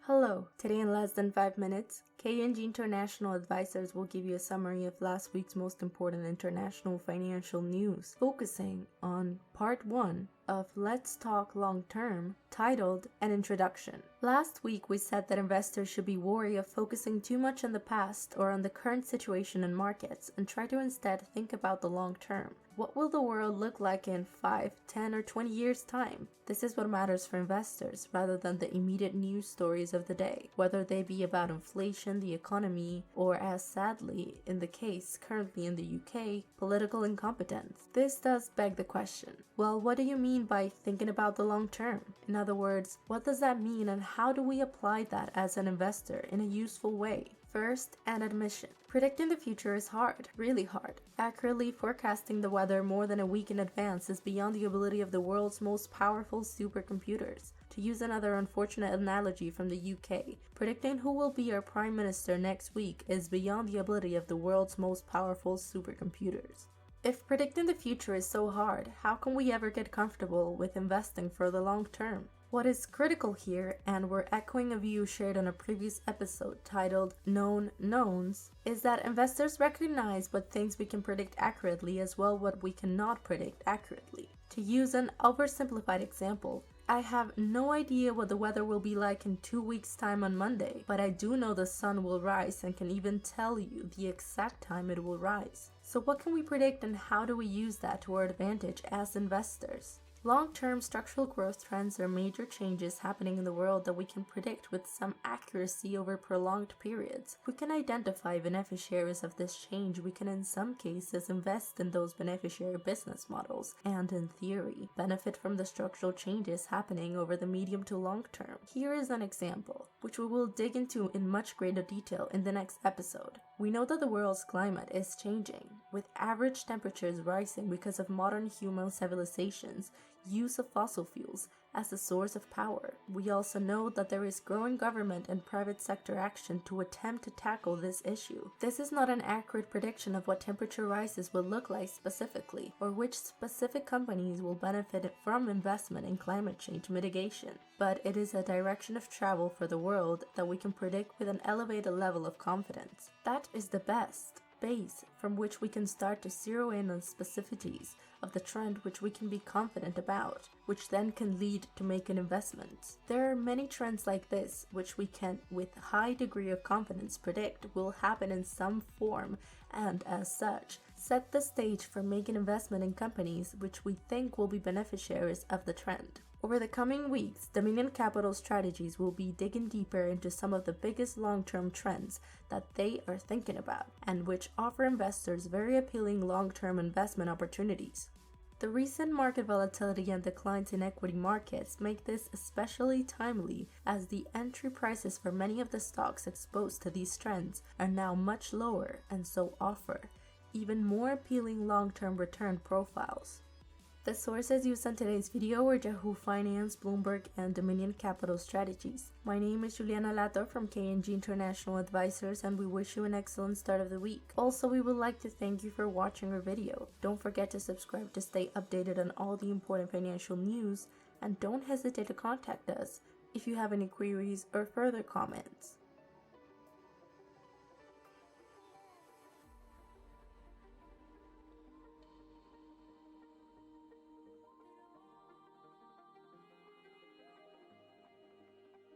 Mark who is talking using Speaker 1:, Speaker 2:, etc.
Speaker 1: Hello, today in less than 5 minutes, KNG International Advisors will give you a summary of last week's most important international financial news, focusing on part 1 of Let's Talk Long Term, titled An Introduction. Last week we said that investors should be wary of focusing too much on the past or on the current situation in markets and try to instead think about the long term. What will the world look like in 5, 10, or 20 years' time? This is what matters for investors rather than the immediate news stories of the day, whether they be about inflation, the economy, or, as sadly in the case currently in the UK, political incompetence. This does beg the question, well, what do you mean by thinking about the long term? In other words, what does that mean and how do we apply that as an investor in a useful way? First, an admission. Predicting the future is hard, really hard. Accurately forecasting the weather more than a week in advance is beyond the ability of the world's most powerful supercomputers. To use another unfortunate analogy from the UK, predicting who will be our Prime Minister next week is beyond the ability of the world's most powerful supercomputers. If predicting the future is so hard, how can we ever get comfortable with investing for the long term? What is critical here, and we're echoing a view shared on a previous episode titled Known Knowns, is that investors recognize what things we can predict accurately as well what we cannot predict accurately. To use an oversimplified example, I have no idea what the weather will be like in 2 weeks' time on Monday, but I do know the sun will rise and can even tell you the exact time it will rise. So what can we predict and how do we use that to our advantage as investors? Long-term structural growth trends are major changes happening in the world that we can predict with some accuracy over prolonged periods. We can identify beneficiaries of this change. We can in some cases invest in those beneficiary business models and, in theory, benefit from the structural changes happening over the medium to long term. Here is an example, which we will dig into in much greater detail in the next episode. We know that the world's climate is changing, with average temperatures rising because of modern human civilization's use of fossil fuels as a source of power. We also know that there is growing government and private sector action to attempt to tackle this issue. This is not an accurate prediction of what temperature rises will look like specifically, or which specific companies will benefit from investment in climate change mitigation, but it is a direction of travel for the world that we can predict with an elevated level of confidence. That is the best base from which we can start to zero in on specificities of the trend which we can be confident about, which then can lead to making investments. There are many trends like this which we can with high degree of confidence predict will happen in some form and as such set the stage for making investment in companies which we think will be beneficiaries of the trend. Over the coming weeks, Dominion Capital Strategies will be digging deeper into some of the biggest long-term trends that they are thinking about and which offer investors very appealing long-term investment opportunities. The recent market volatility and declines in equity markets make this especially timely as the entry prices for many of the stocks exposed to these trends are now much lower and so offer even more appealing long-term return profiles. The sources used on today's video were Yahoo Finance, Bloomberg, and Dominion Capital Strategies. My name is Juliana Lato from KNG International Advisors, and we wish you an excellent start of the week. Also, we would like to thank you for watching our video. Don't forget to subscribe to stay updated on all the important financial news, and don't hesitate to contact us if you have any queries or further comments.